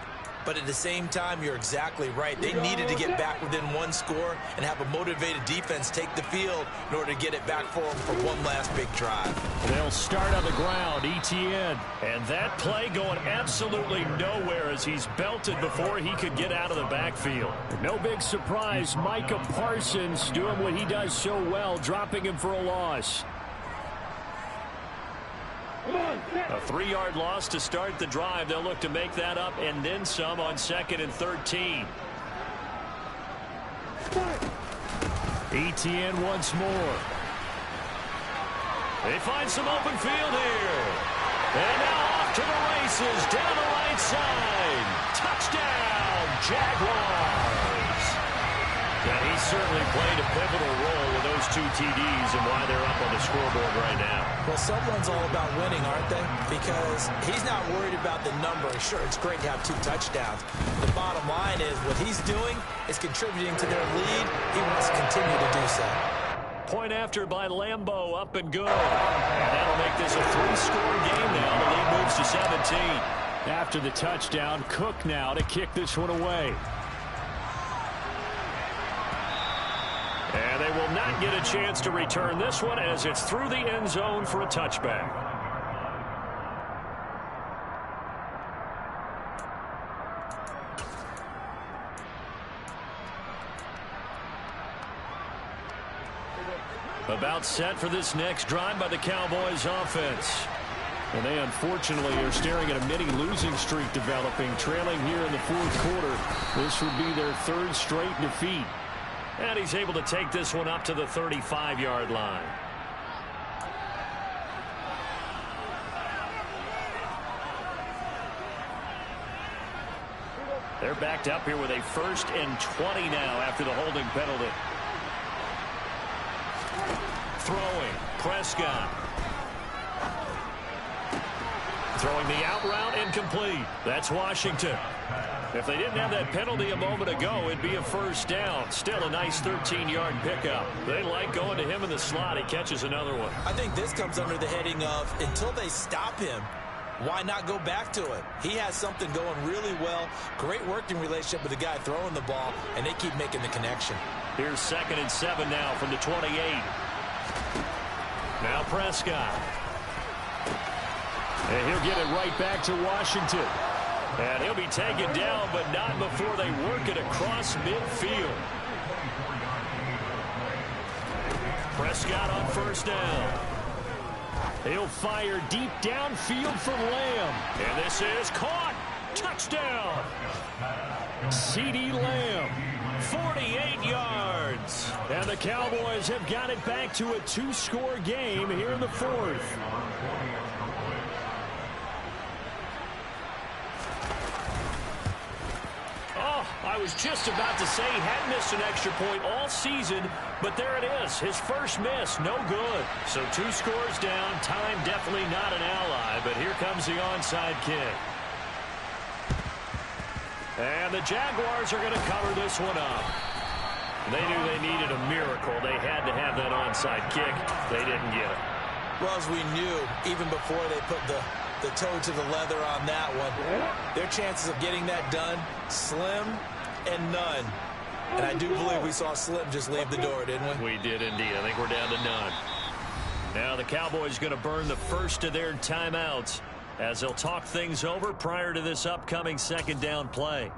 but at the same time, you're exactly right. They needed to get back within 1 score and have a motivated defense take the field in order to get it back for them for one last big drive. They'll start on the ground, ETN. And that play going absolutely nowhere as he's belted before he could get out of the backfield. No big surprise. Micah Parsons doing what he does so well, dropping him for a loss. A 3-yard loss to start the drive. They'll look to make that up and then some on 2nd and 13. ETN once more. They find some open field here. And now off to the races down the right side. Touchdown, Jaguars. And he certainly played a pivotal role with those 2 TDs and why they're up on the scoreboard right now. Well, someone's all about winning, aren't they? Because he's not worried about the number. Sure, it's great to have 2 touchdowns. The bottom line is what he's doing is contributing to their lead. He wants to continue to do so. Point after by Lambeau, up and good. And that'll make this a 3-score game now. The lead moves to 17. After the touchdown, Cook now to kick this one away. And they will not get a chance to return this one as it's through the end zone for a touchback. About set for this next drive by the Cowboys offense. And they unfortunately are staring at a mini losing streak developing, trailing here in the 4th quarter. This would be their 3rd straight defeat. And he's able to take this one up to the 35-yard line. They're backed up here with a 1st and 20 now after the holding penalty. throwing. Prescott. Throwing the out route, incomplete. That's Washington. If they didn't have that penalty a moment ago, it'd be a first down. Still a nice 13-yard pickup. They like going to him in the slot. He catches another one. I think this comes under the heading of until they stop him, why not go back to it? He has something going really well. Great working relationship with the guy throwing the ball, and they keep making the connection. Here's 2nd and 7 now from the 28. Now Prescott. And he'll get it right back to Washington. And he'll be taken down, but not before they work it across midfield. Prescott on first down. He'll fire deep downfield for Lamb. And this is caught. Touchdown. CeeDee Lamb, 48 yards. And the Cowboys have got it back to a 2-score game here in the 4th. I was just about to say he hadn't missed an extra point all season, but there it is. His first miss, no good. So 2 scores down. Time definitely not an ally, but here comes the onside kick. And the Jaguars are going to cover this one up. They knew they needed a miracle. They had to have that onside kick. They didn't get it. Well, as we knew, even before they put the toe to the leather on that one, their chances of getting that done, slim and none. And I do believe we saw Slim just leave the door, didn't we? We did indeed. I think we're down to none. Now the Cowboys going to burn the first of their timeouts as they'll talk things over prior to this upcoming 2nd down play.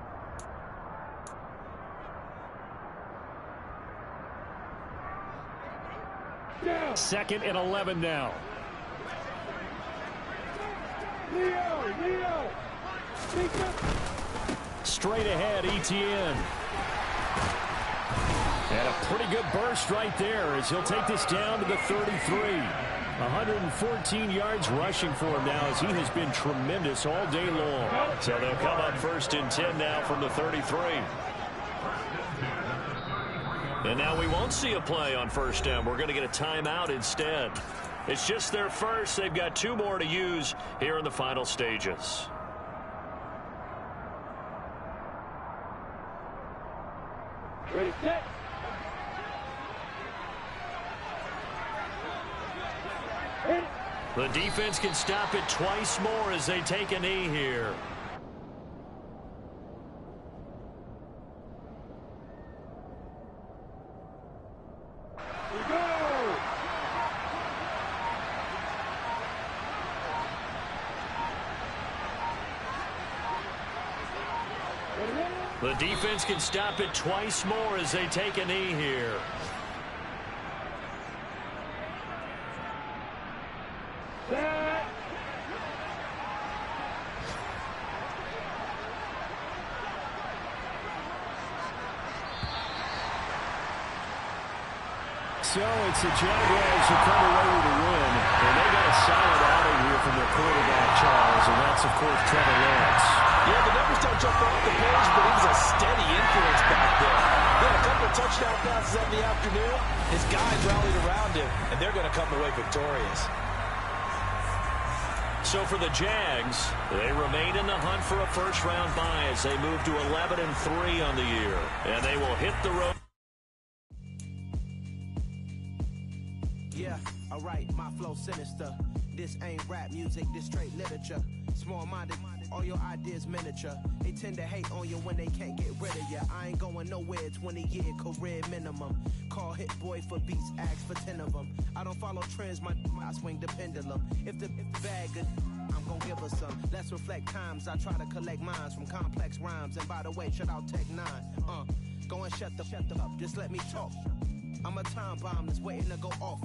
Down. 2nd and 11 now. Leo. Straight ahead, Etienne. And a pretty good burst right there as he'll take this down to the 33. 114 yards rushing for him now as he has been tremendous all day long. So they'll come up 1st and 10 now from the 33. And now we won't see a play on 1st down. We're going to get a timeout instead. It's just their first. They've got 2 more to use here in the final stages. Ready, set. The defense can stop it twice more as they take a knee here. We go. The defense can stop it twice more as they take a knee here. Set. So it's the Jaguars who come away with a win, and they got a solid outing here from their quarterback, Charles, and that's, of course, Trevor Lawrence. Yeah, the numbers don't jump off the page, but he was a steady influence back there. He had a couple of touchdown passes in the afternoon. His guys rallied around him, and they're going to come away victorious. So for the Jags, they remain in the hunt for a first-round bye as they move to 11-3 on the year, and they will hit the road. Yeah, alright, my flow sinister. This ain't rap music, this straight literature. Small-minded, all your ideas miniature. They tend to hate on you when they can't get rid of you. I ain't going nowhere, 20-year career minimum. Call hit boy for beats, ask for 10 of them. I don't follow trends, I swing the pendulum. If the bag good, I'm gonna give her some. Let's reflect times, I try to collect minds from complex rhymes. And by the way, shout out Tech 9. Go and shut the up, just let me talk. I'm a time bomb that's waiting to go off.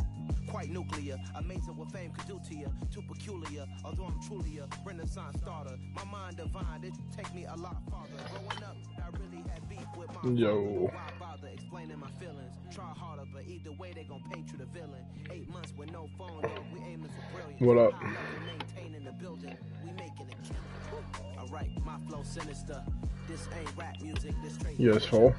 Quite nuclear, amazing what fame could do to you. Too peculiar, although I'm truly a renaissance starter. My mind divine, it take me a lot farther. Growing up, I really had beef with my Yo. Why bother explaining my feelings? Try harder, but either way they gon' paint you the villain. 8 months with no phone, dog, we aiming for brilliance. What up? High level maintaining the building, we making it kill. Alright, my flow sinister. This ain't rap music, this straight. Yes, Paul.